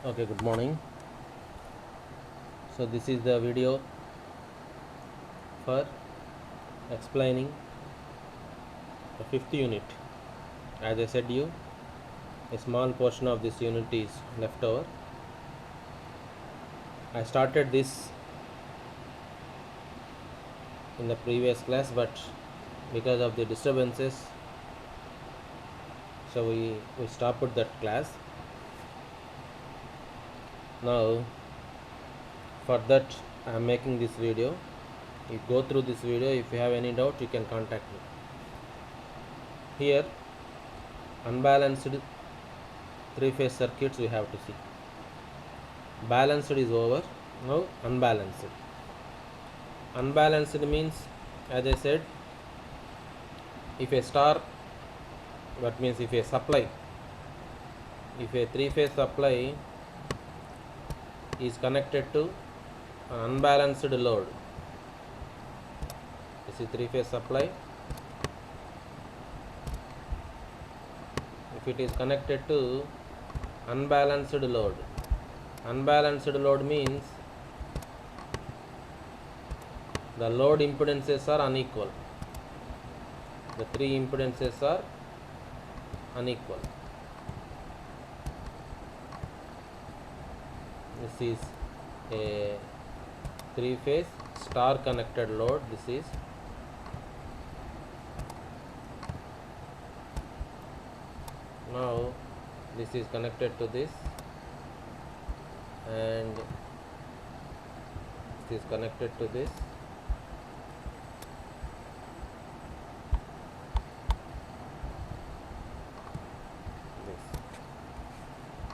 Okay, good morning. So this is the video for explaining the fifth unit. As I said you, a small portion of this unit is left over. I started this in the previous class, but because of the disturbances, so we stopped that class. Now for that I am making this video. You go through this video. If you have any doubt, you can contact me. Here unbalanced three-phase circuits we have to see. Balanced is over. Now unbalanced. Unbalanced means, as I said, if a star, that means if a supply, if a three-phase supply is connected to an unbalanced load, this is three-phase supply. If it is connected to unbalanced load means the load impedances are unequal. The three impedances are unequal. This is a three-phase star connected load. This is now this is connected to this, and this is connected to this.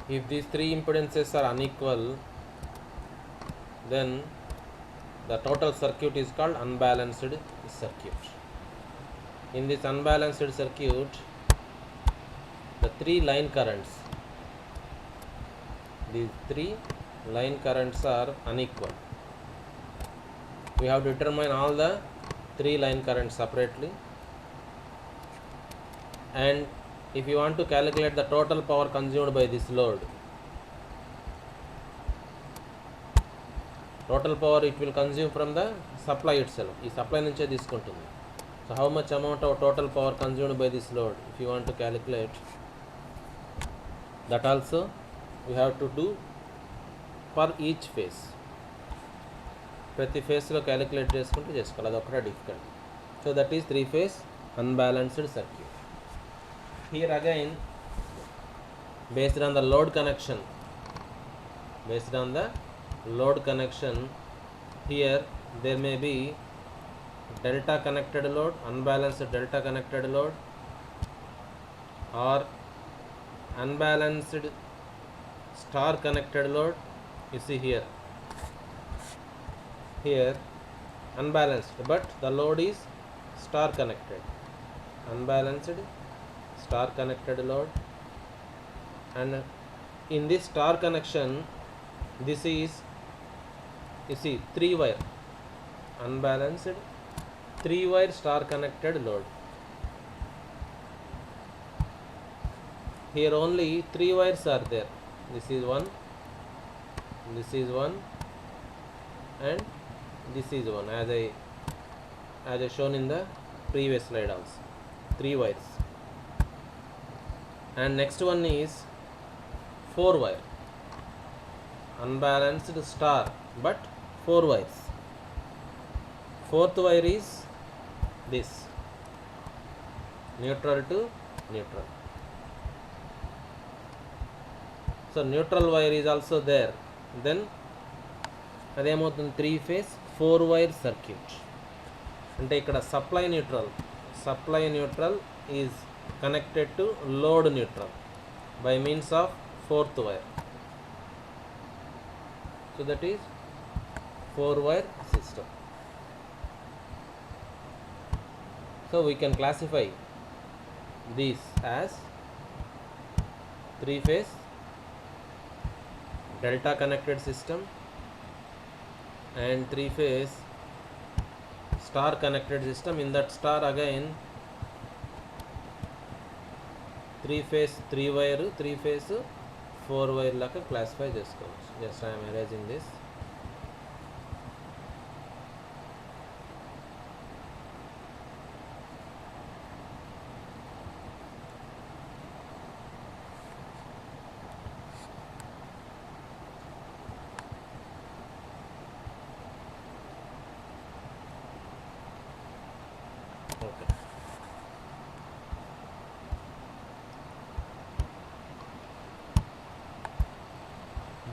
If these three impedances are unequal, then the total circuit is called unbalanced circuit. In this unbalanced circuit, the three line currents, these three line currents are unequal. We have to determine all the three line currents separately, and if you want to calculate the total power consumed by this load, total power it will consume from the supply itself. ఈ supply నుంచే తీసుకుంటుంది. So how much amount of total power consumed by this load, if you want to calculate that, also we have to do for each phase. ప్రతి ఫేస్లో calculate చేసుకుంటూ చేసుకోవాలి. అదొకటే difficult. So that is three phase unbalanced circuit. Here again, based on the load connection, here there may be delta connected load, unbalanced delta connected load, or unbalanced star connected load. You see here unbalanced, but the load is star connected. Unbalanced star connected load, and in this star connection, this is, you see, three wire unbalanced three wire star connected load. Here only three wires are there. This is one, and this is one, as I shown in the previous slide also. Three wires. And next one is four wire unbalanced star, but four wires. Fourth wire is this, neutral to neutral. So neutral wire is also there. Then అదేమవుతుంది, three phase four wire circuit. అంటే ఇక్కడ supply neutral is connected to load neutral by means of fourth wire. So that is four wire system. So we can classify these as three phase delta connected system and three phase star connected system. In that star again, three phase three wire, three phase 4 wire లాగా classify చేసుకోవచ్చు. Just I'm erasing this. Okay.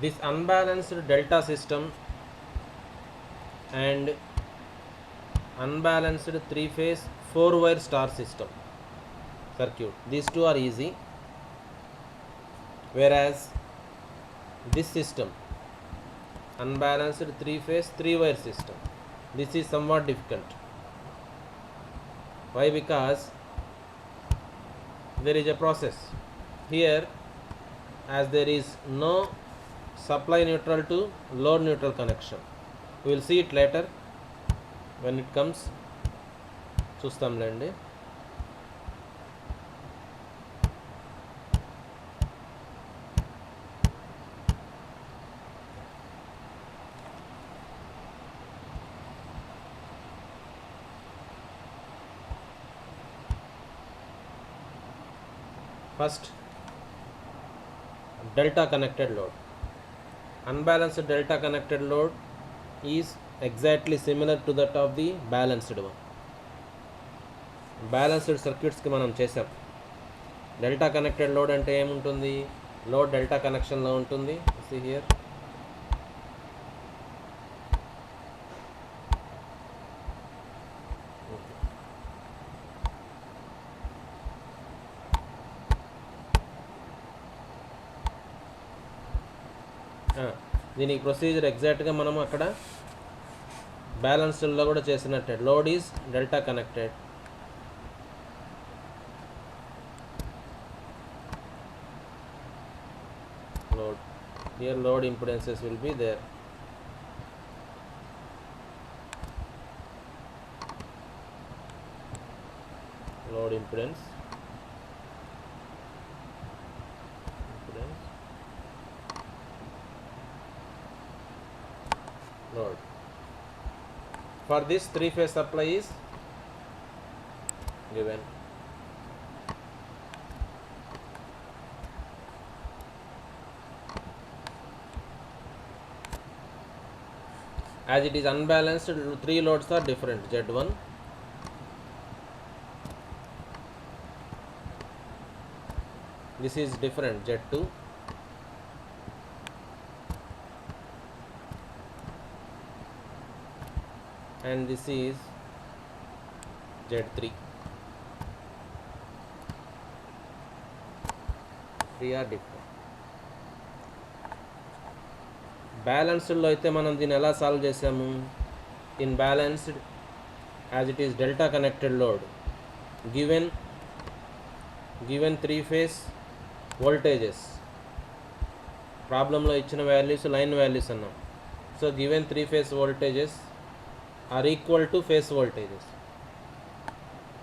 This unbalanced delta system and unbalanced 3-phase 4-wire star system circuit, these two are easy, whereas this system, unbalanced 3-phase 3-wire system, this is somewhat difficult. Why? Because there is a process here, as there is no supply neutral to load neutral connection. We will see it later when it comes. చూస్తాంలేండి. First, delta connected load. Unbalanced delta connected load is exactly similar to that of the balanced one. Balanced సర్క్యూట్స్కి మనం చేసాం. Delta connected load అంటే ఏముంటుంది? Load delta కనెక్షన్లో ఉంటుంది. See here, దీనికి procedure ఎగ్జాక్ట్గా మనం అక్కడ బ్యాలెన్స్డ్లో కూడా చేసినట్టే. Load is delta connected, load here, load impedances will be there. Load impedance, load. For this 3-phase supply is given. As it is unbalanced, 3 loads are different. Z1, this is different, Z2, and this is Z3. 3 are different. బ్యాలెన్స్డ్లో అయితే మనం దీన్ని ఎలా solve చేసాము? In balanced, as it is delta connected load, given 3-phase voltages, ప్రాబ్లంలో ఇచ్చిన values line values అన్నాం. So given 3-phase voltages are equal to phase voltages.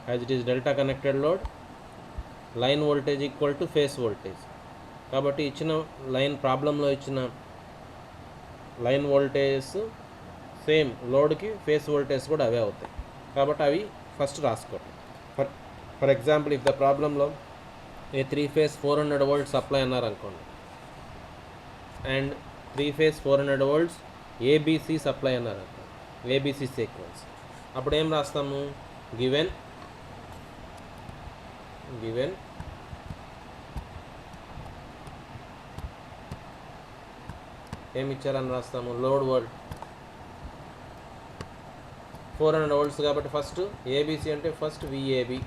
As it is delta connected load, line voltage equal to phase voltage. కాబట్టి ఇచ్చిన line ప్రాబ్లంలో ఇచ్చిన line voltages same, లోడ్కి phase voltage కూడా అవే అవుతాయి. కాబట్టి అవి ఫస్ట్ రాసుకోండి. ఫర్ ఎగ్జాంపుల్, ఇఫ్ ద ప్రాబ్లంలో ఏ 3-phase 400 volts సప్లై అన్నారు అనుకోండి, and 3-phase 400 volts ABC supply అన్నారు అనుకోండి, ఏబీసీ సీక్వెన్స్. అప్పుడు ఏం రాస్తాము? గివెన్ ఏమి ఇచ్చారని రాస్తాము? లోడ్ వోల్ట్ 400 volts కాబట్టి ఫస్ట్ ఏబీసీ అంటే ఫస్ట్ విఏబి,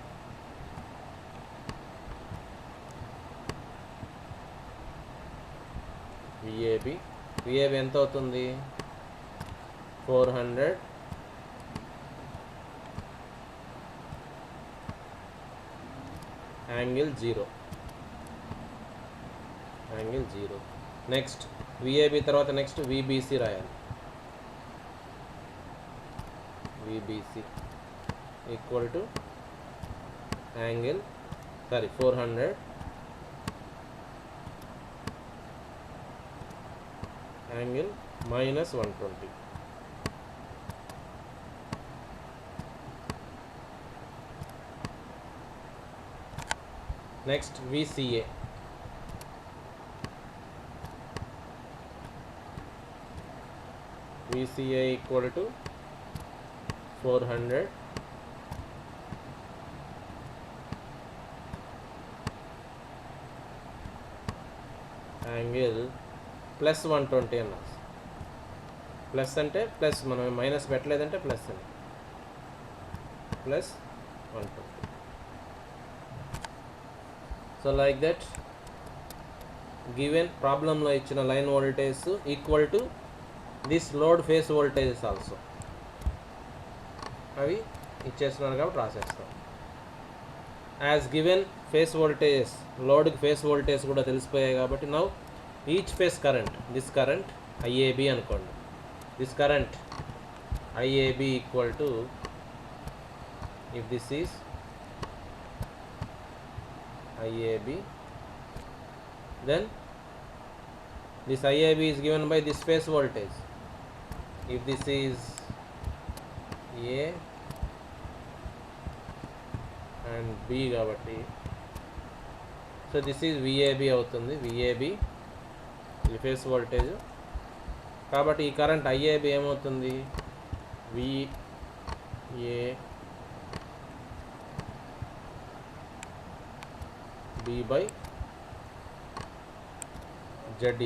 విఏబి ఎంత అవుతుంది? 400 యాంగిల్ 0. నెక్స్ట్ విఏబి తర్వాత నెక్స్ట్ విబిసి రాయాలి. VBC equal to angle 400 angle minus 120. Next VCA. VCA equal to 400 angle plus 120 అన్న. ప్లస్ అంటే ప్లస్, మనం మైనస్ పెట్టలేదంటే ప్లస్ అని, plus 120. So like that given ప్రాబ్లంలో ఇచ్చిన line voltage equal to this load phase voltages also, అవి ఇచ్చేస్తున్నారు కాబట్టి రాసేస్తాం. యాజ్ గివెన్ ఫేస్ వోల్టేజెస్, లోడ్కి ఫేస్ వోల్టేజ్ కూడా తెలిసిపోయాయి కాబట్టి now each phase current, this current IAB అనుకోండి, this current IAB equal to, if this is IAB, then this IAB is given by this phase voltage. If this is A and B కాబట్టి, so this is VAB అవుతుంది. VAB ఇది face voltage కాబట్టి ఈ current IAB ఏమవుతుంది, VAB by ZAB.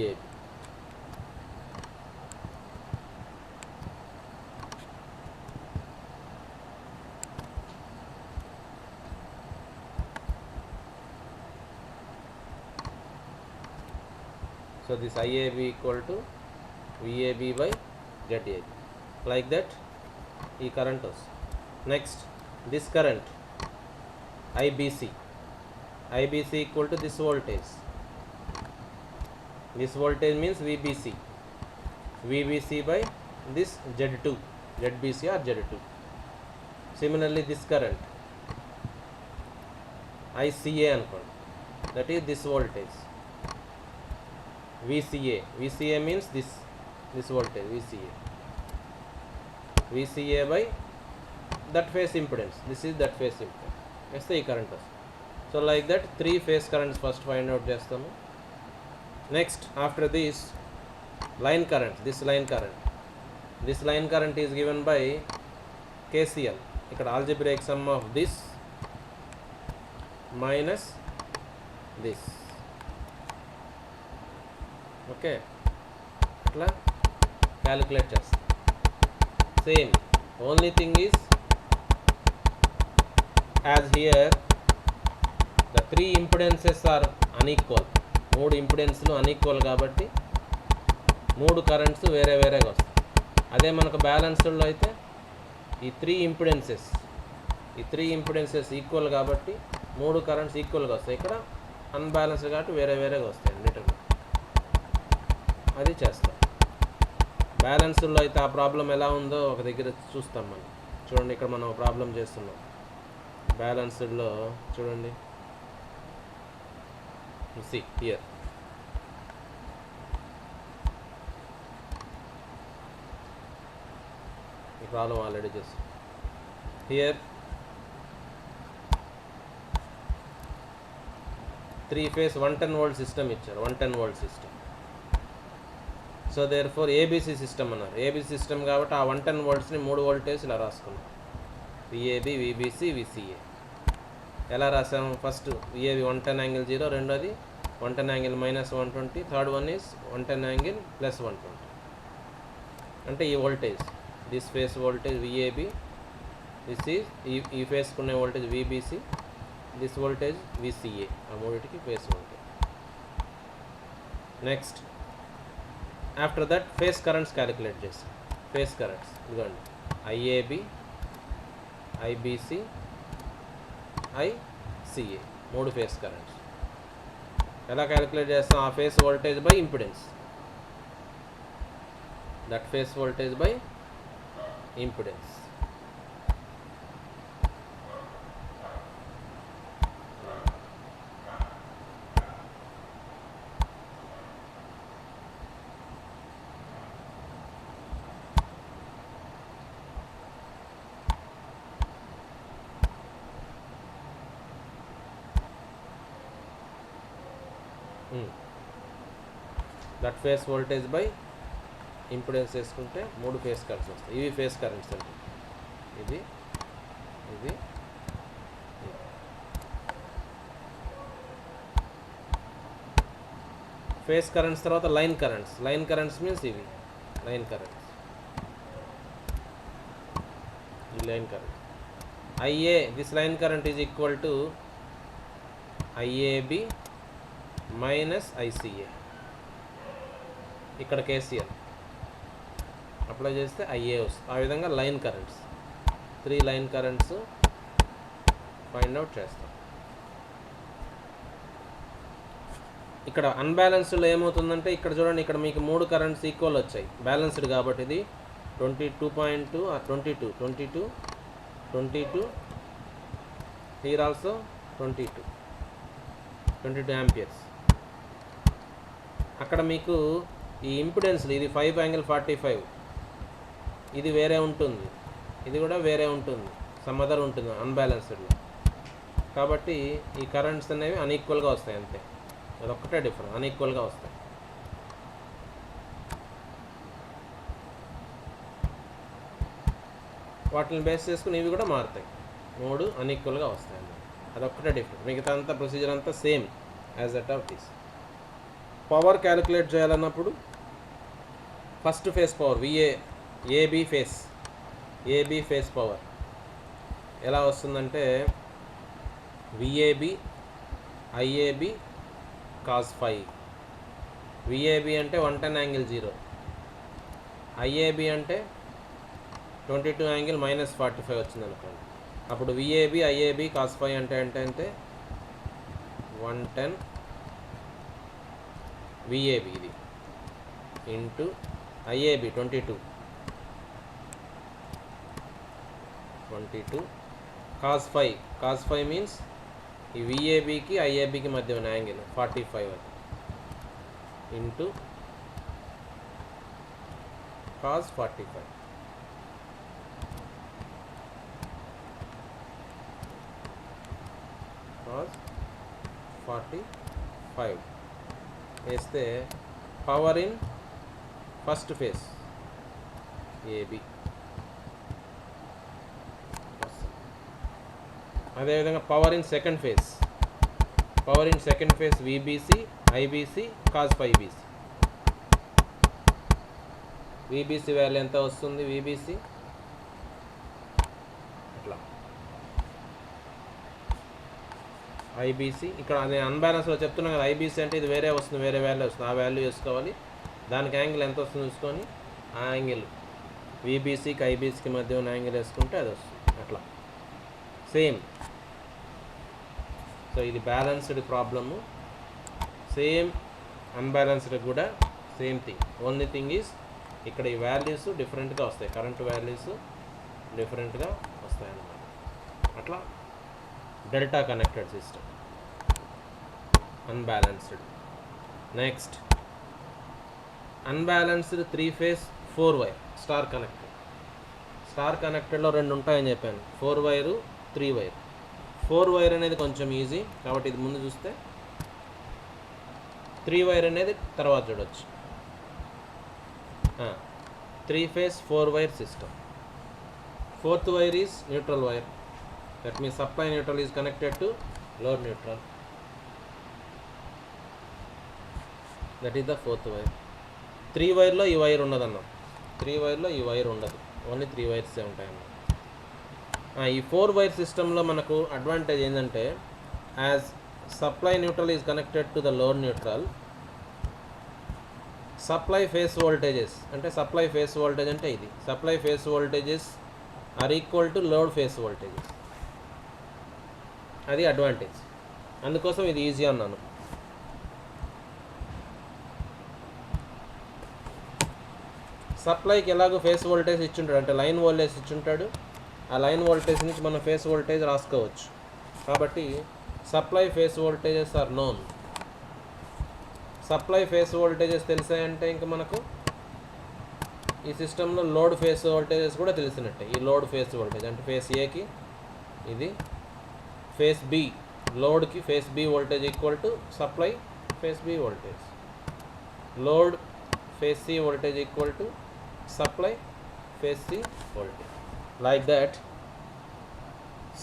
So this IAB equal to VAB by ZAB. Like that ఈ current వస్తుంది. Next this current IBC equal to this voltage. This voltage means VBC by this Z2, ZBC or Z2. Similarly this current ICA అనుకోండి, that is this voltage. VCA means this voltage, VCA by that phase impedance, this is that phase impedance. Yes, ఈ current వస్తుంది. So like that 3 phase currents first find out చేస్తాము. Next after this line current, this line current is given by KCL. ఇక్కడ algebraic sum of this minus this. Okay, అట్లా calculate చేస్తాం. Same, only thing is as here the 3 impedances are unequal. 3 ఇంపిడెన్స్లు unequal కాబట్టి 3 currents వేరే వేరేగా వస్తాయి. అదే మనకు బ్యాలెన్స్డ్లో అయితే ఈ 3 ఇంపిడెన్సెస్ ఈక్వల్ కాబట్టి 3 కరెంట్స్ ఈక్వల్గా వస్తాయి. ఇక్కడ అన్బ్యాలెన్స్డ్ కాబట్టి వేరే వేరేగా వస్తాయి అన్నిటిలో. అది చేస్తాం. బ్యాలెన్స్లో అయితే ఆ ప్రాబ్లం ఎలా ఉందో ఒక దగ్గర చూస్తాం మనం. చూడండి, ఇక్కడ మనం ప్రాబ్లం చేస్తున్నాం బ్యాలెన్స్డ్లో. చూడండి, see here, ఈ ప్రాబ్లం ఆల్రెడీ చేస్తాం. హియర్ 3 phase 110 volt సిస్టమ్ ఇచ్చారు, 110 volt system. So therefore ABC system అన్నారు. ఏబిసి సిస్టమ్ కాబట్టి ఆ 110 voltsని 3 voltage ఇలా రాసుకున్నాం. VAB, VBC, VCA ఎలా రాసాము? ఫస్ట్ VAB 110 యాంగిల్ 0, రెండోది 110 angle minus 120, third one is 110 angle plus 120. అంటే ఈ voltage, this phase voltage VAB, this is ఈ ఫేస్కునే voltage VBC, this voltage VCA, ఆ మూడింటికి phase voltage. Next after that phase currents calculate చేస్తాం. Phase currents ఇదిగోండి, IAB, IBC, ICA, 3 phase currents. ఎలా calculate చేస్తాం? ఆ phase voltage by impedance, that phase voltage by impedance. That phase voltage by impedance వేసుకుంటే 3 phase currents వస్తాయి. ఇవి face currents అంటే ఇది ఇది ఫేస్ కరెంట్స్ తర్వాత లైన్ కరెంట్స్ మీన్స్ ఇవి లైన్ కరెంట్స్. ఈ line current IA, this line current is equal to IAB minus ICA. ఇక్కడ KCL అప్లై చేస్తే IA వస్తుంది. ఆ విధంగా line currents 3 line currents find out చేస్తాం. ఇక్కడ అన్బ్యాలెన్స్డ్లో ఏమవుతుందంటే ఇక్కడ చూడండి, ఇక్కడ మీకు 3 కరెంట్స్ ఈక్వల్ వచ్చాయి. బ్యాలెన్స్డ్ కాబట్టి ఇది 22.2 or 22 here also 22 amperes. అక్కడ మీకు ఈ ఇంపిడెన్స్లు ఇది 5∠45, ఇది వేరే ఉంటుంది, ఇది కూడా వేరే ఉంటుంది, సమ్ అదర్ ఉంటుంది అన్బ్యాలెన్స్డ్లో. కాబట్టి ఈ కరెంట్స్ అనేవి అన్ఈక్వల్గా వస్తాయి అంతే, అదొక్కటే డిఫరెన్స్, అన్ఈక్వల్గా వస్తాయి. వాటిని బేస్ చేసుకుని ఇవి కూడా మారుతాయి, 3 అన్ఈక్వల్గా వస్తాయి అన్నమాట. అదొక్కటే డిఫరెన్స్, మిగతా అంతా ప్రొసీజర్ అంతా same as that of this. Power calculate చేయాలన్నప్పుడు first phase power AB phase power ఎలా వస్తుందంటే VAB IAB cos phi. VAB అంటే 110∠0, IAB అంటే 22∠−45 వచ్చింది అనుకోండి. అప్పుడు VAB IAB cos phi అంటే 110 VAB ఇది into IAB 22 cos phi means ఈ VABకి IABకి మధ్య ఉన్న యాంగిల్ 45 అది ఇంటూ cos 45. cos 45 వేస్తే power in first face AB, అదేవిధంగా power in second phase VBC IBC cos phi BC. VBC value ఎంత వస్తుంది? VBC అట్లా IBC ఇక్కడ అదే అన్బ్యాలెన్స్లో చెప్తున్నాం కదా, IBC అంటే ఇది వేరే వస్తుంది, వేరే వాల్యూ వస్తుంది, ఆ వాల్యూ వేసుకోవాలి. దానికి యాంగిల్ ఎంత వస్తుంది చూసుకొని ఆ యాంగిల్ VBCకి IBCకి మధ్య ఉన్న యాంగిల్ వేసుకుంటే అది వస్తుంది అట్లా సేమ్. సో ఇది బ్యాలెన్స్డ్ ప్రాబ్లము, సేమ్ అన్బ్యాలెన్స్డ్ కూడా same thing. Only thing is ఇక్కడ ఈ వాల్యూస్ డిఫరెంట్గా వస్తాయి, కరెంట్ వాల్యూస్ డిఫరెంట్గా వస్తాయి అన్నమాట. అట్లా delta connected system unbalanced. Next unbalanced 3 phase 4 wire star కనెక్టెడ్లో 2 ఉంటాయని చెప్పాను, 4 వైరు 3 వైర్. 4 వైర్ అనేది కొంచెం ఈజీ కాబట్టి ఇది ముందు చూస్తే, 3 వైర్ అనేది తర్వాత చూడవచ్చు. 3 phase 4 wire system. 4th wire is neutral wire, that means supply neutral is connected to load neutral, that is the 4th wire. 3 వైర్లో ఈ వైర్ ఉండదన్నాం, 3 వైర్లో ఈ వైర్ ఉండదు, ఓన్లీ 3 వైర్సే ఉంటాయన్నమాట. ఈ 4 వైర్ సిస్టంలో మనకు అడ్వాంటేజ్ ఏంటంటే, as supply neutral is connected to the load neutral, supply phase voltages అంటే supply phase voltage అంటే ఇది supply phase voltages are equal to load phase voltages. అది అడ్వాంటేజ్, అందుకోసం ఇది ఈజీ అన్నాను. సప్లైకి ఎలాగో ఫేస్ వోల్టేజ్ ఇచ్చుంటాడు, అంటే లైన్ వోల్టేజ్ ఇచ్చుంటాడు, ఆ లైన్ వోల్టేజ్ నుంచి మనం ఫేస్ వోల్టేజ్ రాసుకోవచ్చు. కాబట్టి supply phase voltages are known. Supply phase voltages తెలిసాయంటే ఇంకా మనకు ఈ సిస్టంలో లోడ్ ఫేస్ వోల్టేజెస్ కూడా తెలిసినట్టే. ఈ లోడ్ ఫేస్ వోల్టేజ్ అంటే ఫేస్ ఏకి ఇది, ఫేస్ బి లోడ్కి phase B voltage equal to supply phase B voltage. Load phase C voltage equal to supply phase C voltage. Like that,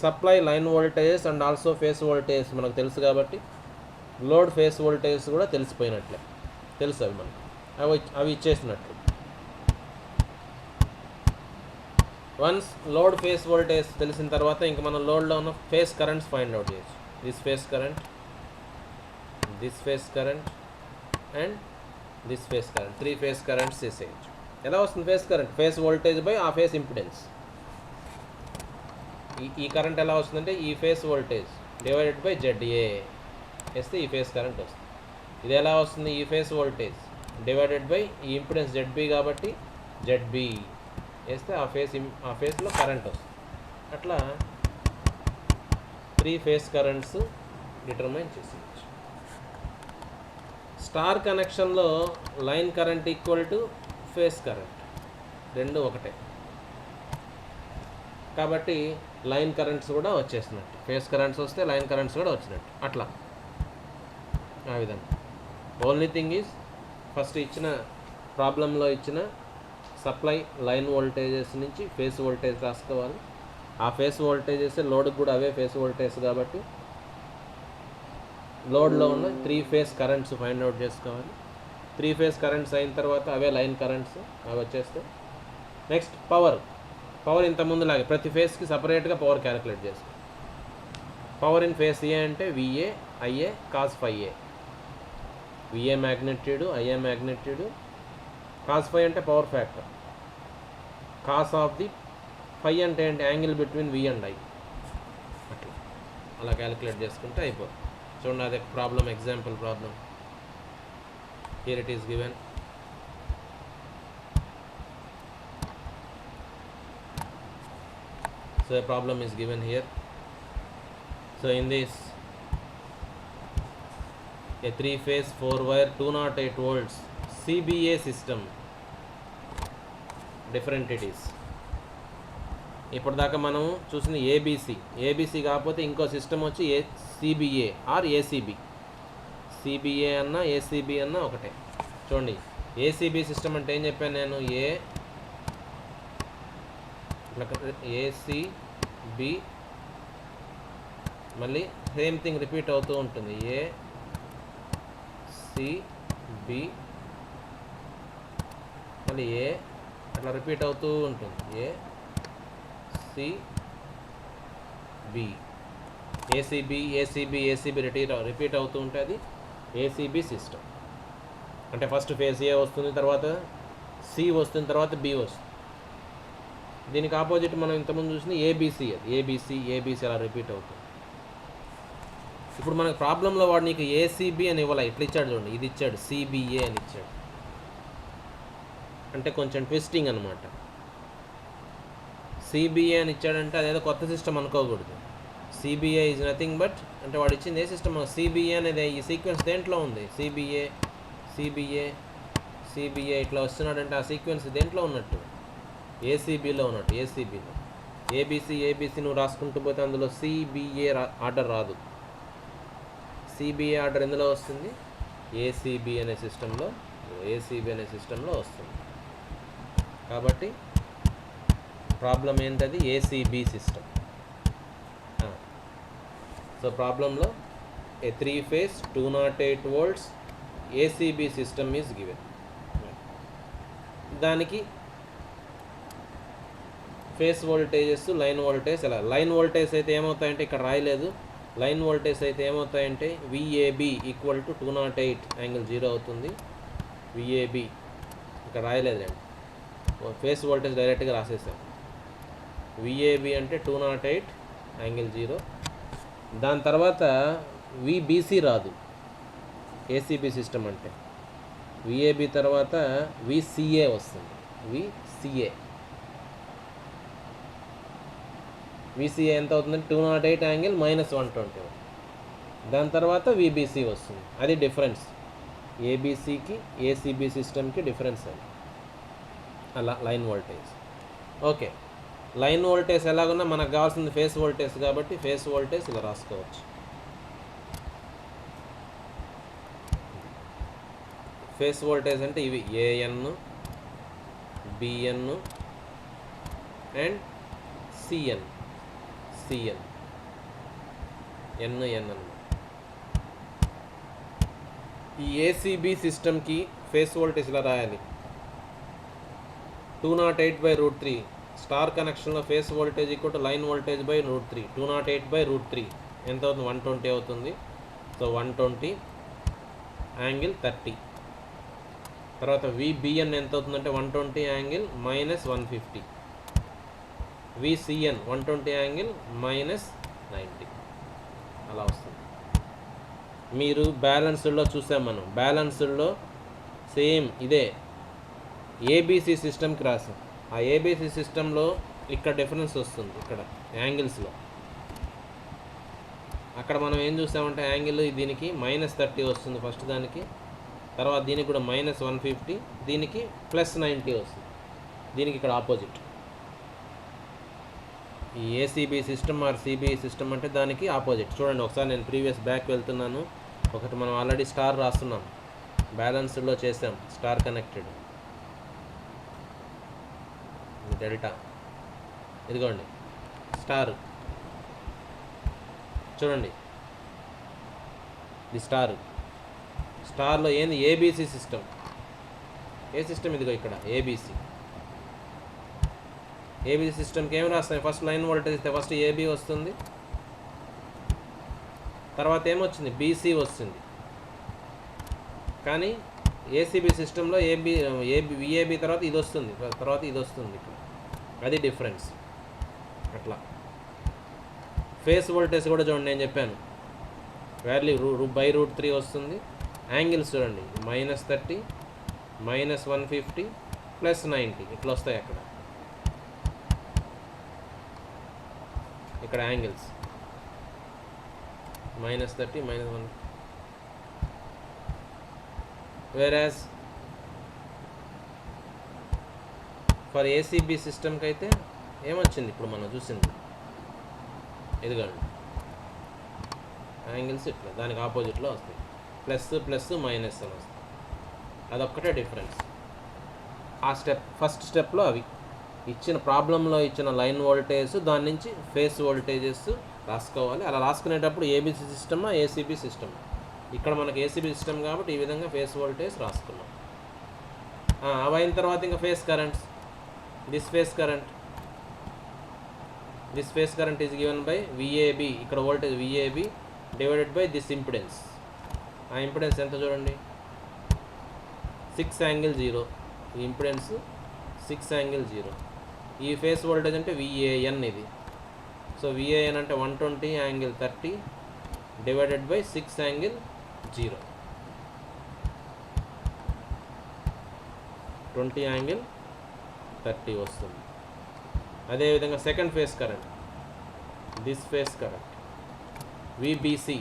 supply line voltages and also phase voltage మనకు తెలుసు కాబట్టి load phase voltage కూడా తెలిసిపోయినట్లే, తెలుసు అవి మనకు, అవి ఇచ్చేసినట్లు. Once load phase voltage తెలిసిన తర్వాత ఇంక మనం లోడ్లో ఉన్న ఫేస్ కరెంట్స్ ఫైండ్ అవుట్ చేయొచ్చు. This phase current, this phase current and this phase current, 3 phase currents చేసేయచ్చు. ఎలా వస్తుంది phase current? Face voltage by ఆ ఫేస్ ఇంపిడెన్స్. ఈ కరెంట్ ఎలా వస్తుందంటే ఈ phase voltage divided by ZA వేస్తే ఈ ఫేస్ కరెంట్ వస్తుంది. ఇది ఎలా వస్తుంది? ఈ ఫేస్ వోల్టేజ్ డివైడెడ్ బై ఈ ఇంపిడెన్స్ ZB కాబట్టి ZB వేస్తే ఆ ఫేస్లో కరెంట్ వస్తుంది. అట్లా 3 ఫేస్ కరెంట్స్ డిటర్మైన్ చేసేయచ్చు. స్టార్ కనెక్షన్లో line current equal to phase current, రెండు ఒకటే కాబట్టి లైన్ కరెంట్స్ కూడా వచ్చేసినట్టు. ఫేస్ కరెంట్స్ వస్తే లైన్ కరెంట్స్ కూడా వచ్చినట్టు. అట్లా ఆ విధంగా. ఓన్లీ థింగ్ ఈజ్ ఫస్ట్ ఇచ్చిన ప్రాబ్లంలో ఇచ్చిన సప్లై లైన్ వోల్టేజెస్ నుంచి ఫేస్ వోల్టేజ్ రాసుకోవాలి. ఆ ఫేస్ వోల్టేజెస్ లోడ్కి కూడా అవే ఫేస్ వోల్టేజ్ కాబట్టి లోడ్లో ఉన్న 3 ఫేస్ కరెంట్స్ ఫైండ్ అవుట్ చేసుకోవాలి. 3 ఫేస్ కరెంట్స్ అయిన తర్వాత అవే లైన్ కరెంట్స్ అవి వచ్చేస్తాయి. నెక్స్ట్ పవర్ ఇంతకుముందులాగే ప్రతి ఫేస్కి సపరేట్గా పవర్ క్యాలిక్యులేట్ చేసుకోవాలి. పవర్ ఇన్ ఫేస్ ఏ అంటే VA IA cos phi A, VA magnitude IA magnitude, cos phi అంటే power factor, cos of the phi అంటే ఏంటి? Angle between V and I. అట్లా అలా క్యాలిక్యులేట్ చేసుకుంటే అయిపోతుంది. చూడండి, అది problem, example problem. Here it is given. So a problem is given here. So in this, a 3-phase 4-wire 208 volts CBA system, different it is. ఇప్పటిదాకా మనం చూసిన ఏబిసి కాకపోతే ఇంకో సిస్టమ్ వచ్చి CBA ఆర్ ACB. CBA అన్నా ACB అన్నా ఒకటే. చూడండి, ACB సిస్టమ్ అంటే ఏం చెప్పాను నేను? ACB మళ్ళీ సేమ్ థింగ్ రిపీట్ అవుతూ ఉంటుంది. ACB మళ్ళీ అట్లా రిపీట్ అవుతూ ఉంటుంది. ACB రిపీట్ అవుతూ ఉంటుంది. ACB సిస్టమ్ అంటే ఫస్ట్ ఫేజ్ A వస్తుంది, తర్వాత C వస్తుంది, తర్వాత B వస్తుంది. దీనికి ఆపోజిట్ మనం ఇంతకుముందు చూసిన ఏబిసి, అది ఏబిసి అలా రిపీట్ అవుతుంది. ఇప్పుడు మనకు ప్రాబ్లంలో వాడు నీకు ACB అని ఇవ్వాలి, ఇట్లా ఇచ్చాడు చూడండి, ఇది ఇచ్చాడు CBA అని ఇచ్చాడు. అంటే కొంచెం ట్విస్టింగ్ అనమాట. CBA అని ఇచ్చాడంటే అదేదో కొత్త సిస్టమ్ అనుకోకూడదు. CBA ఈజ్ నథింగ్ బట్ అంటే వాడు ఇచ్చింది ఏ సిస్టమ్? CBA అనేది ఈ సీక్వెన్స్ దేంట్లో ఉంది? CBA ఇట్లా వస్తున్నాడంటే ఆ సీక్వెన్స్ దేంట్లో ఉన్నట్టు? ACBలో ఉన్నట్టు. ఏబిసి నువ్వు రాసుకుంటూ పోతే అందులో CBA ఆర్డర్ రాదు. CBA ఆర్డర్ ఎందులో వస్తుంది? ACB అనే సిస్టంలో వస్తుంది. కాబట్టి ప్రాబ్లం ఏంటది? ACB system. సో ప్రాబ్లంలో ఏ 3-phase 208 volts ACB system is given. దానికి ఫేస్ వోల్టేజెస్, లైన్ వోల్టేజ్ ఎలా? లైన్ వోల్టేజ్ అయితే ఏమవుతాయంటే ఇక్కడ రాయలేదు. లైన్ వోల్టేజ్ అయితే ఏమవుతాయంటే VAB ఈక్వల్ టు 208 యాంగిల్ 0 అవుతుంది. VAB ఇక్కడ రాయలేదండి, ఫేస్ వోల్టేజ్ డైరెక్ట్గా రాసేసాం. VAB అంటే 208 యాంగిల్ 0. దాని తర్వాత VBC రాదు ACB సిస్టమ్ అంటే. VAB తర్వాత VCA వస్తుంది. VCA ఎంత అవుతుందంటే 208 యాంగిల్ -120. దాని తర్వాత VBC వస్తుంది. అది డిఫరెన్స్, ఏబిసికి ACB సిస్టమ్కి డిఫరెన్స్ అది. అలా line voltage. Okay, line voltage ఎలాగున్నా మనకు కావాల్సింది ఫేస్ వోల్టేజ్ కాబట్టి ఫేస్ వోల్టేజ్ ఇలా రాసుకోవచ్చు. ఫేస్ వోల్టేజ్ అంటే ఇవి AN, BN and CN. N అన్నమాట. ఈ ఏసీబీ సిస్టమ్కి ఫేస్ వోల్టేజ్ ఇలా రాయాలి. 208/√3 స్టార్ కనెక్షన్లో phase voltage equal to line voltage by √3. 208/√3 ఎంత అవుతుంది? 120 అవుతుంది. So 120 angle 30. తర్వాత విబిఎన్ ఎంత అవుతుందంటే 120 యాంగిల్ -150. VCN 120 angle -90. అలా వస్తుంది. మీరు బ్యాలెన్స్డ్లో చూసాం మనం. బ్యాలెన్స్డ్లో సేమ్ ఇదే ఏబీసీ సిస్టమ్కి రాసాం. ఆ ఏబీసీ సిస్టంలో ఇక్కడ డిఫరెన్స్ వస్తుంది. ఇక్కడ యాంగిల్స్లో అక్కడ మనం ఏం చూసామంటే యాంగిల్ దీనికి -30 వస్తుంది ఫస్ట్ దానికి, తర్వాత దీనికి కూడా -150, దీనికి +90 వస్తుంది. దీనికి ఇక్కడ ఆపోజిట్. ఈ ACB system or CBI system అంటే దానికి ఆపోజిట్. చూడండి ఒకసారి నేను ప్రీవియస్ బ్యాక్ వెళ్తున్నాను. ఒకటి మనం ఆల్రెడీ స్టార్ రాస్తున్నాం, బ్యాలెన్స్డ్లో చేసాం స్టార్ కనెక్టెడ్. డెల్టా ఇదిగోండి స్టార్, చూడండి ఇది స్టార్లో ఏంది? ABC system. ఏ సిస్టమ్? ఇదిగో ఇక్కడ ఏబీసీ సిస్టమ్కి ఏం రాస్తాయి? ఫస్ట్ లైన్ వోల్టేజ్ ఇస్తే ఫస్ట్ ఏబీ వస్తుంది, తర్వాత ఏమొచ్చింది? బీసీ వస్తుంది. కానీ ఏసీబీ సిస్టంలో విఏబీ తర్వాత ఇది వస్తుంది, తర్వాత ఇది వస్తుంది. ఇక్కడ అది డిఫరెన్స్. అట్లా ఫేస్ వోల్టేజ్ కూడా చూడండి, నేను చెప్పాను వాల్యూ √3 వస్తుంది. యాంగిల్స్ చూడండి, -30, -150, +90 ఇట్లా వస్తాయి. ఇక్కడ యాంగిల్స్ -30, -1. వేరాజ్ ఫర్ ఏసీబీ సిస్టమ్కి అయితే ఏమొచ్చింది? ఇప్పుడు మనం చూసింది ఎదుగండి యాంగిల్స్ ఇట్లా దానికి ఆపోజిట్లో వస్తాయి. ప్లస్ మైనస్ అని వస్తాయి. అదొక్కటే డిఫరెన్స్. ఆ ఫస్ట్ స్టెప్లో అవి ఇచ్చిన ప్రాబ్లంలో ఇచ్చిన లైన్ వోల్టేజ్, దాని నుంచి ఫేస్ వోల్టేజెస్ రాసుకోవాలి. అలా రాసుకునేటప్పుడు ఏబీసీ సిస్టమా ఏసీబీ సిస్టమా? ఇక్కడ మనకి ఏసీబీ సిస్టమ్ కాబట్టి ఈ విధంగా ఫేస్ వోల్టేజ్ రాసుకున్నాం. అవి అయిన తర్వాత ఇంకా phase currents. This phase current is given by VAB. ఇక్కడ voltage VAB divided by this impedance. ఆ ఇంపిడెన్స్ ఎంత చూడండి? 6∠0. ఈ ఇంపిడెన్స్ 6∠0. ఈ ఫేస్ వోల్టేజ్ అంటే విఏఎన్ ఇది. సో విఏఎన్ అంటే 120∠30 డివైడెడ్ బై 6∠0. 20∠30 వస్తుంది. అదేవిధంగా second phase current, this phase current VBC.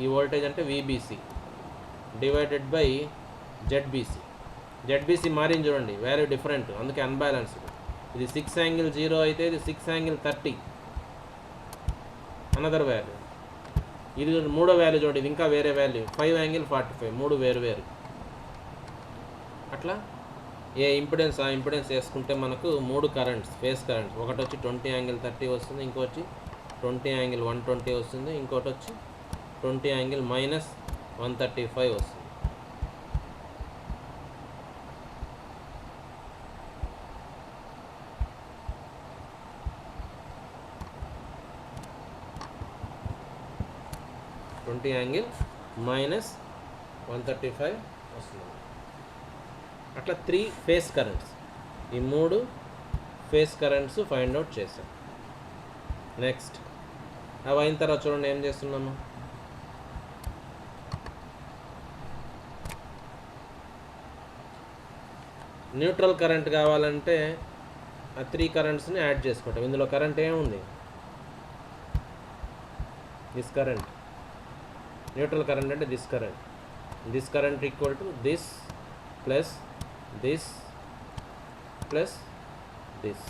ఈ వోల్టేజ్ అంటే విబిసి డివైడెడ్ బై జెడ్బిసి మారింది చూడండి, వాల్యూ డిఫరెంట్, అందుకే అన్బ్యాలెన్స్డ్. ఇది 6∠0 అయితే ఇది 6∠30 అనదర్ వాల్యూ. ఇది మూడో వాల్యూ చూడండి, ఇది ఇంకా వేరే వాల్యూ 5∠45. మూడు వేరు. అట్లా ఏ ఇంపిడెన్స్ ఆ ఇంపిడెన్స్ వేసుకుంటే మనకు మూడు కరెంట్స్, ఫేస్ కరెంట్స్, ఒకటి వచ్చి 20∠30 వస్తుంది, ఇంకోటి 20∠120 వస్తుంది, ఇంకోటి వచ్చి 20∠−135 వస్తుంది. -135 వస్తుంది. అట్లా 3 ఫేస్ కరెంట్స్, ఈ 3 ఫేస్ కరెంట్స్ ఫైండ్ అవుట్ చేసాం. నెక్స్ట్ అవి అయిన తర్వాత చూడండి ఏం చేస్తున్నాము. న్యూట్రల్ కరెంట్ కావాలంటే ఆ 3 కరెంట్స్ని యాడ్ చేసుకుంటాం. ఇందులో కరెంట్ ఏముంది? This current. న్యూట్రల్ కరెంట్ అంటే this current equal to this plus this plus this.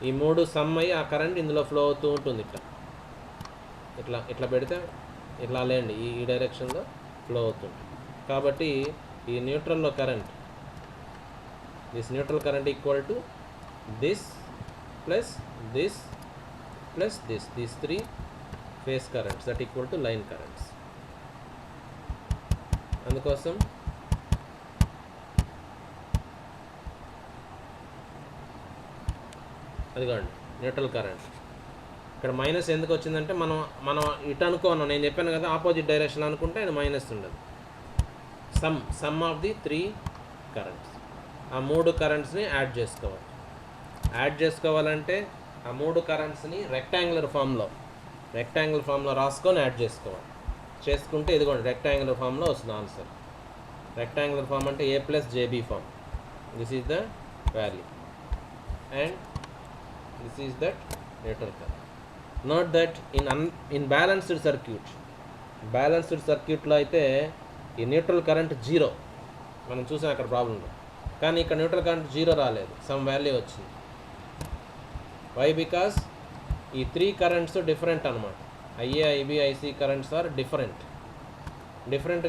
ఈ మూడు సమ్ అయ్యి ఆ కరెంట్ ఇందులో ఫ్లో అవుతూ ఉంటుంది. ఇట్లా పెడితే ఇట్లా లేండి, ఈ డైరెక్షన్లో ఫ్లో అవుతుంది. కాబట్టి ఈ న్యూట్రల్లో current, this neutral current equal to this plus this plus this, these 3 phase currents that equal to line currents. అందుకోసం అదిగోండి న్యూట్రల్ కరెంట్. ఇక్కడ మైనస్ ఎందుకు వచ్చిందంటే మనం ఇటు అనుకోను, నేను చెప్పాను కదా ఆపోజిట్ డైరెక్షన్ అనుకుంటే అది మైనస్ ఉండదు. సమ్ ఆఫ్ ది 3 కరెంట్స్, ఆ 3 కరెంట్స్ని యాడ్ చేసుకోవాలి. యాడ్ చేసుకోవాలంటే ఆ 3 కరెంట్స్ని రెక్టాంగులర్ ఫామ్లో రాసుకొని యాడ్ చేసుకోవాలి. చేసుకుంటే ఇదిగోండి రెక్టాంగులర్ ఫామ్లో వస్తుంది ఆన్సర్. రెక్టాంగులర్ ఫామ్ అంటే A ప్లస్ JB ఫామ్. This is the value and this is that neutral current. Note that in balanced సర్క్యూట్లో అయితే ఈ న్యూట్రల్ కరెంట్ 0 మనం చూసాం అక్కడ ప్రాబ్లంలో. కానీ ఇక్కడ న్యూట్రల్ కరెంట్ 0 రాలేదు, సమ్ వాల్యూ వచ్చింది. వై? బికాస్ ఈ 3 కరెంట్స్ డిఫరెంట్ అనమాట. IA, IB, IC currents are different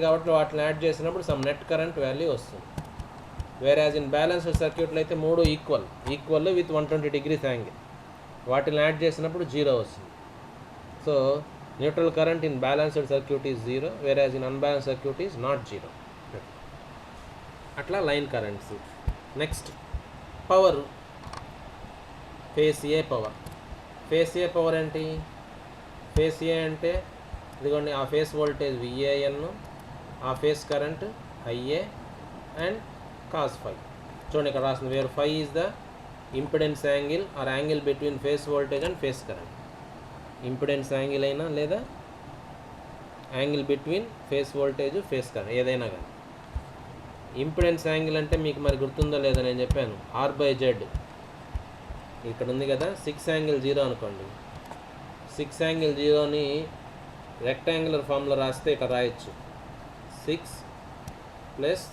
కాబట్టి వాటిని యాడ్ చేసినప్పుడు సమ్ నెట్ కరెంట్ వాల్యూ వస్తుంది. వేరాజ్ ఇన్ బ్యాలెన్స్డ్ సర్క్యూట్లో అయితే 3 ఈక్వల్ విత్ 120 degrees యాంగిల్, వాటిని యాడ్ చేసినప్పుడు 0 వస్తుంది. So neutral current in balanced circuit is 0, whereas in unbalanced circuit is not 0. అట్లా line currents. Next power, phase A power. Phase A power ఏంటి? Phase A అంటే ఇదిగోండి ఆ ఫేస్ వోల్టేజ్ VAN, ఆ phase current IA and cos phi. చూడండి ఇక్కడ రాస్తుంది, where phi is the impedance angle or angle between phase voltage and phase current. Impedance angle అయినా లేదా angle between phase voltage phase current ఏదైనా కానీ. Impedance angle అంటే మీకు మరి గుర్తుందో లేదో నేను చెప్పాను, R/Z. ఇక్కడ ఉంది కదా 6∠0 అనుకోండి. 6∠0ని రెక్టాంగులర్ ఫామ్లో రాస్తే ఇక్కడ రాయొచ్చు 6 ప్లస్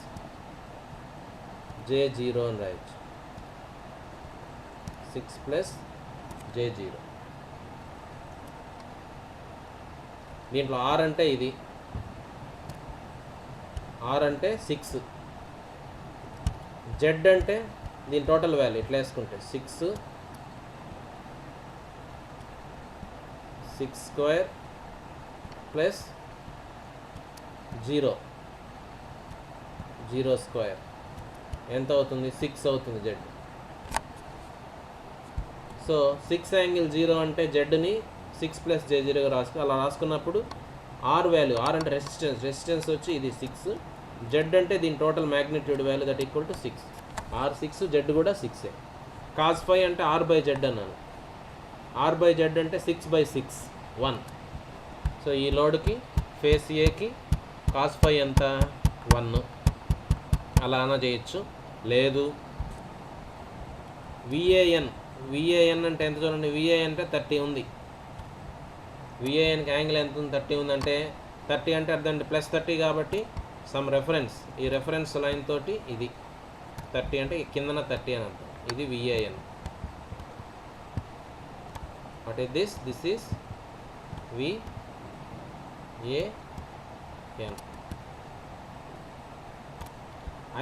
J0 అని రాయొచ్చు. 6 ప్లస్ J0. దీంట్లో R అంటే ఇది, R అంటే 6, Z అంటే దీని టోటల్ వాల్యూ ఇట్లా వేసుకుంటే 6 స్క్వేర్ ప్లస్ 0 స్క్వేర్ ఎంత అవుతుంది? 6 అవుతుంది Z. సో 6∠0 అంటే Zని 6 ప్లస్ J0 అలా రాసుకున్నప్పుడు R వాల్యూ, R అంటే రెసిస్టెన్స్ వచ్చి ఇది 6, Z అంటే దీని total magnitude value that equal to 6. R 6, Z కూడా 6. cos phi అంటే R/Z అన్నాను. R/Z అంటే 6/6 1. సో ఈ లోడ్కి ఫేస్ ఏకి cos phi ఎంత? 1. అలా అన్నా చేయొచ్చు. లేదు VAN అంటే ఎంత చూడండి, VAN అంటే 30 ఉంది. VANకి యాంగిల్ ఎంత ఉంది? 30 ఉందంటే 30 అంటే అర్థం +30 కాబట్టి సమ్ రెఫరెన్స్, ఈ రెఫరెన్స్ లైన్ తోటి ఇది 30 అంటే కిందన 30 అని అర్థం. ఇది VAN. What is this? This is VAN.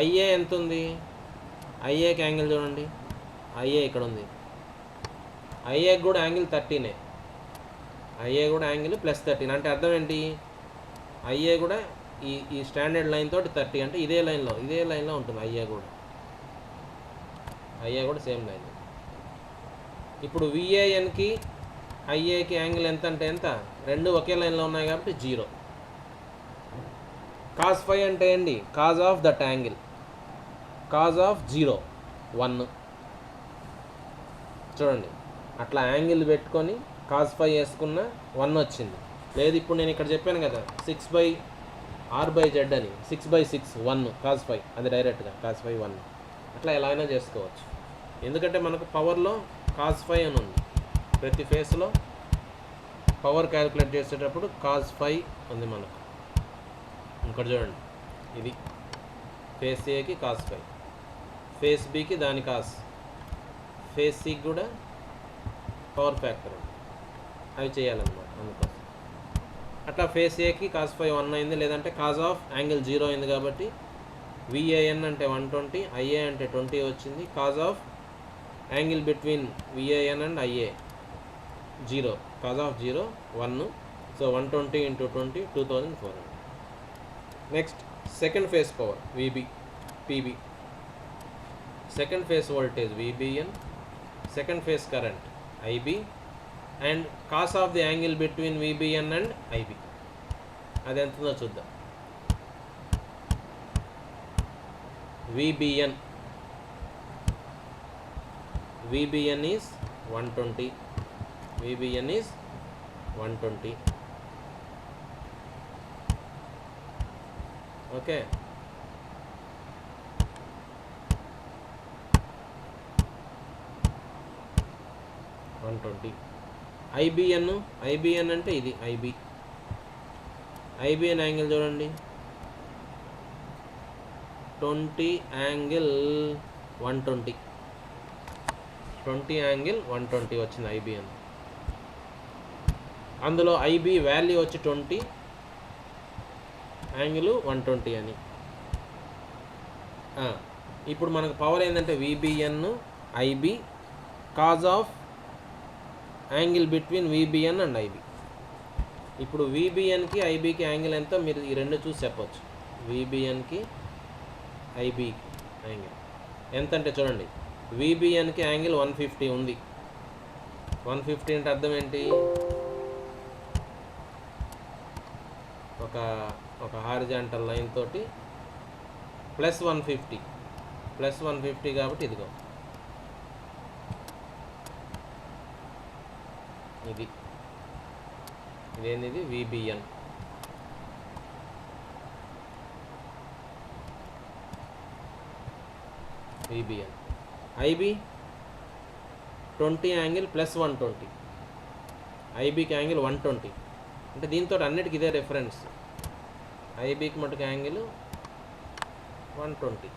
IA ఎంత ఉంది? IAకి యాంగిల్ చూడండి, IA ఇక్కడ ఉంది. IAకి కూడా యాంగిల్ 30నే. IA కూడా యాంగిల్ +13 అంటే అర్థం ఏంటి? IA కూడా ఈ స్టాండర్డ్ లైన్ తోటి 30 అంటే ఇదే లైన్లో ఉంటుంది. IA కూడా సేమ్ లైన్. ఇప్పుడు VANకి IAకి యాంగిల్ ఎంత అంటే ఎంత? రెండు ఒకే లైన్లో ఉన్నాయి కాబట్టి 0. cos phi అంటే ఏంటి? Cause of that angle, cause of 0 1. చూడండి అట్లా యాంగిల్ పెట్టుకొని cos phi వేసుకున్న 1 వచ్చింది. లేదు ఇప్పుడు నేను ఇక్కడ చెప్పాను కదా 6/R/Z అని, 6/6 1 cos phi, అది డైరెక్ట్గా cos phi 1. అట్లా ఎలా అయినా చేసుకోవచ్చు. ఎందుకంటే మనకు పవర్లో cos phi అని ఉంది. ప్రతి ఫేస్లో పవర్ క్యాలిక్యులేట్ చేసేటప్పుడు cos phi ఉంది మనకు. ఇంకోటి చూడండి, ఇది ఫేస్ ఏకి cos phi, ఫేస్ బికి దాని కాస్, ఫేస్ సికి కూడా పవర్ ఫ్యాక్టర్, అవి చేయాలన్నమాట. అందుకోసం అట్లా ఫేస్ ఏకి కాస్ ఫై 1 అయింది, లేదంటే కాజ్ ఆఫ్ యాంగిల్ 0 అయింది కాబట్టి విఏఎన్ అంటే 120, ఐఏ అంటే 20 వచ్చింది. Cos of angle between VAN and IA 0, cos of 0 1. So 120 × 20 2400. Next second phase power VB PB, second phase voltage VBN, second phase current IB, and cos of the angle between VBN and IB. అది ఎంతుందో చూద్దాం. VBN is 120. VBN is 120. Okay. IBN అంటే ఇది IBN angle చూడండి, 20 angle 120, 20 angle 120 వచ్చింది IBN. అందులో IB value వచ్చి 20, angle 120 అని. ఇప్పుడు మనకు పవర్ ఏంటంటే VBN IB cause of angle between VBN and IB. ఇప్పుడు VBNకి IBకి యాంగిల్ ఎంత మీరు ఈ రెండు చూసి చెప్పవచ్చు. VBNకి IBకి యాంగిల్ ఎంత అంటే చూడండి, VBNకి యాంగిల్ 150 ఉంది. 150 అంటే అర్థం ఏంటి, ఒక హారిజాంటల్ లైన్ తోటి +150 కాబట్టి ఇదిగో ఇదేంది VBN. IB 20 యాంగిల్ +120, IBకి యాంగిల్ 120. అంటే దీంతో అన్నిటికీ ఇదే రెఫరెన్స్. IBకి మటుకు యాంగిల్ 120.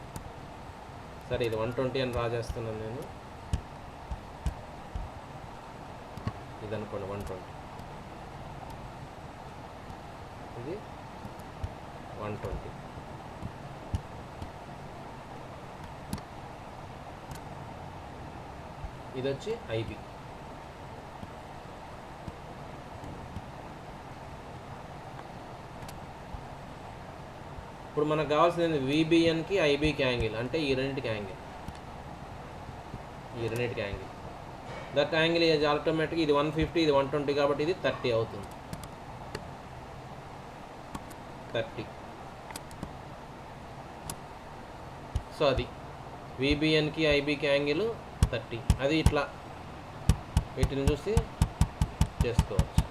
సరే ఇది 120 అని రాజేస్తున్నాను నేను, ఇది అనుకోండి 120, ఇది 120. ఇది వచ్చి IB. ఇప్పుడు మనకు కావాల్సింది VBNకి IBకి యాంగిల్, అంటే ఈ రెండింటికి angle, that angle is automatic. ఇది 150, ఇది 120 కాబట్టి ఇది 30 అవుతుంది. 30. సో అది VBNకి IBకి యాంగిల్ 30. అది ఇట్లా వీటిని చూసి చేసుకోవచ్చు.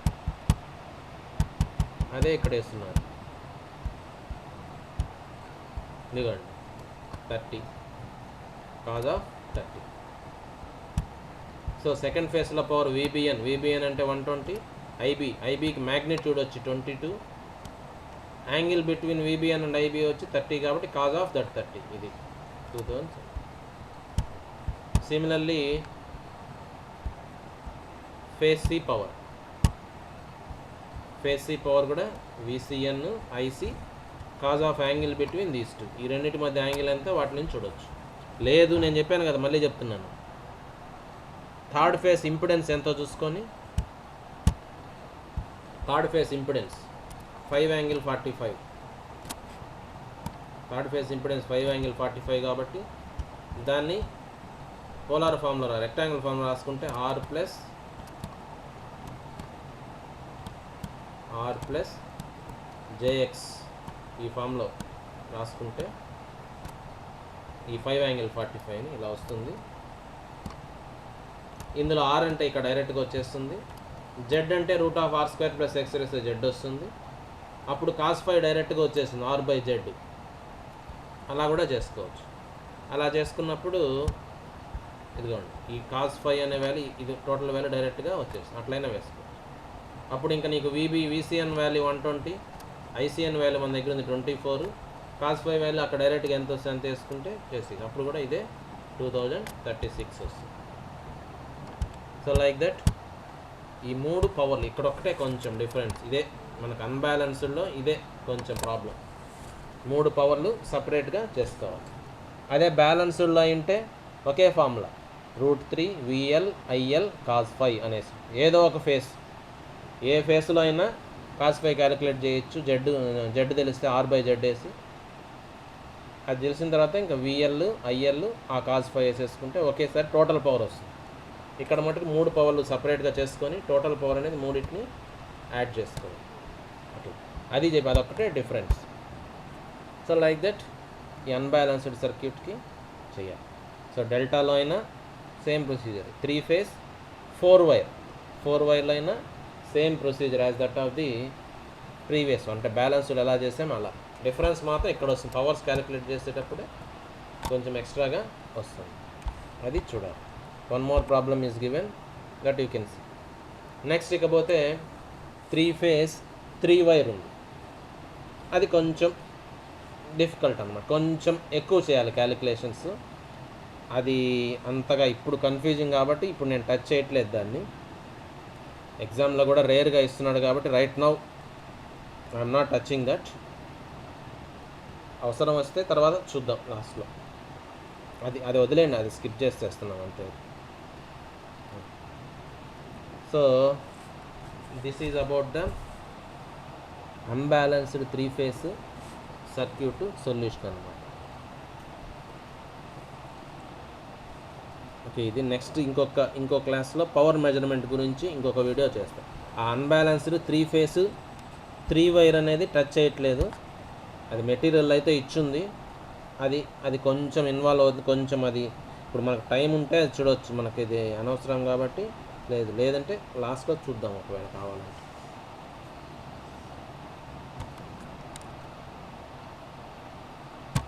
అదే ఇక్కడ వేస్తున్నారు, ఇదిగోండి 30 కాజ్ ఆఫ్ 30. సో సెకండ్ ఫేస్లో పవర్ VBN అంటే 120, IBకి మ్యాగ్నిట్యూడ్ వచ్చి 22, angle between VBN and IB వచ్చి 30 కాబట్టి కాజ్ ఆఫ్ దట్ 30. ఇది 2000. సిమిలర్లీ ఫేస్ C పవర్ కూడా VCN IC cause of angle between these two. ఈ రెండింటి మధ్య యాంగిల్ ఎంత వాటి నుంచి చూడవచ్చు. లేదు నేను చెప్పాను కదా, మళ్ళీ చెప్తున్నాను, థర్డ్ ఫేస్ ఇంపిడెన్స్ ఎంతో చూసుకొని, third phase impedance 5 angle 45, third phase impedance 5 angle 45 కాబట్టి దాన్ని పోలార్ ఫామ్లో రెక్టాంగిల్ ఫామ్లో రాసుకుంటే R ప్లస్ JX ఈ ఫామ్లో రాసుకుంటే ఈ 5 యాంగిల్ 45ని ఇలా వస్తుంది. ఇందులో R అంటే ఇక్కడ డైరెక్ట్గా వచ్చేస్తుంది, Z అంటే √R² + X Z వస్తుంది. అప్పుడు cos φ డైరెక్ట్గా వచ్చేస్తుంది R/Z. అలా కూడా చేసుకోవచ్చు. అలా చేసుకున్నప్పుడు ఇదిగోండి ఈ cos φ అనే వాల్యూ, ఇది టోటల్ వాల్యూ డైరెక్ట్గా వచ్చేస్తుంది. అట్లయినా వేసుకోవచ్చు. అప్పుడు ఇంకా నీకు VCN వాల్యూ 120, ICN వాల్యూ మన దగ్గర ఉంది 24, cos φ వాల్యూ అక్కడ డైరెక్ట్గా ఎంత వస్తుంది అంత వేసుకుంటే చేసి అప్పుడు కూడా ఇదే 2036 వస్తుంది. సో లైక్ దట్ ఈ మూడు పవర్లు ఇక్కడ ఒక్కటే కొంచెం డిఫరెన్స్, ఇదే మనకు అన్బ్యాలెన్స్డ్లో ఇదే కొంచెం ప్రాబ్లం. 3 పవర్లు సపరేట్గా చేసుకోవాలి. అదే బ్యాలెన్స్డ్లో అయింటే ఒకే formula √3 VL IL cos phi అనేసి ఏదో ఒక ఫేస్, ఏ ఫేస్లో అయినా cos phi క్యాలిక్యులేట్ చేయొచ్చు. జెడ్ తెలిస్తే R/Z వేసి, అది తెలిసిన తర్వాత ఇంకా VL IL ఆ cos phi వేసేసుకుంటే ఒకేసారి టోటల్ పవర్ వస్తుంది. ఇక్కడ మటుకు 3 పవర్లు సపరేట్గా చేసుకొని టోటల్ పవర్ అనేది మూడింటిని యాడ్ చేసుకోవాలి. అట్లా అది చెప్పి అదొక్కటే డిఫరెన్స్. సో లైక్ దట్ ఈ అన్బ్యాలెన్స్డ్ సర్క్యూట్కి చేయాలి. సో డెల్టాలో అయినా సేమ్ ప్రొసీజర్, 3 phase 4 wire, 4 వైర్లో అయినా same procedure as that of the previous. అంటే బ్యాలెన్స్డ్ ఎలా చేసాం అలా, డిఫరెన్స్ మాత్రం ఇక్కడ వస్తుంది. పవర్స్ క్యాలిక్యులేట్ చేసేటప్పుడే కొంచెం ఎక్స్ట్రాగా వస్తుంది, అది చూడాలి. One more problem is given that you can see. Next ఇకపోతే 3 phase 3 wire ఉంది. అది కొంచెం డిఫికల్ట్ అన్నమాట, కొంచెం ఎక్కువ చేయాలి క్యాలిక్యులేషన్స్. అది అంతగా ఇప్పుడు కన్ఫ్యూజింగ్ కాబట్టి ఇప్పుడు నేను టచ్ చేయట్లేదు దాన్ని. ఎగ్జామ్లో కూడా రేర్గా ఇస్తున్నాడు కాబట్టి right now I'm not touching that. అవసరం వస్తే తర్వాత చూద్దాం లాస్ట్లో. అది వదిలేండి, అది స్కిప్ చేసేస్తున్నాం అంతే. So this is about the unbalanced 3 phase circuit solution అన్నమాట. ఓకే, ఇది నెక్స్ట్ ఇంకో క్లాస్లో పవర్ మెజర్మెంట్ గురించి ఇంకొక వీడియో చేస్తాం. ఆ అన్బ్యాలెన్స్డ్ 3 phase 3 wire అనేది టచ్ చేయట్లేదు. అది మెటీరియల్ అయితే ఇచ్చింది, అది కొంచెం ఇన్వాల్వ్ అవుతుంది. కొంచెం అది ఇప్పుడు మనకు టైం ఉంటే అది చూడవచ్చు, మనకి ఇది అనవసరం కాబట్టి లేదంటే లాస్ట్లో చూద్దాం ఒకవేళ కావాలంటే.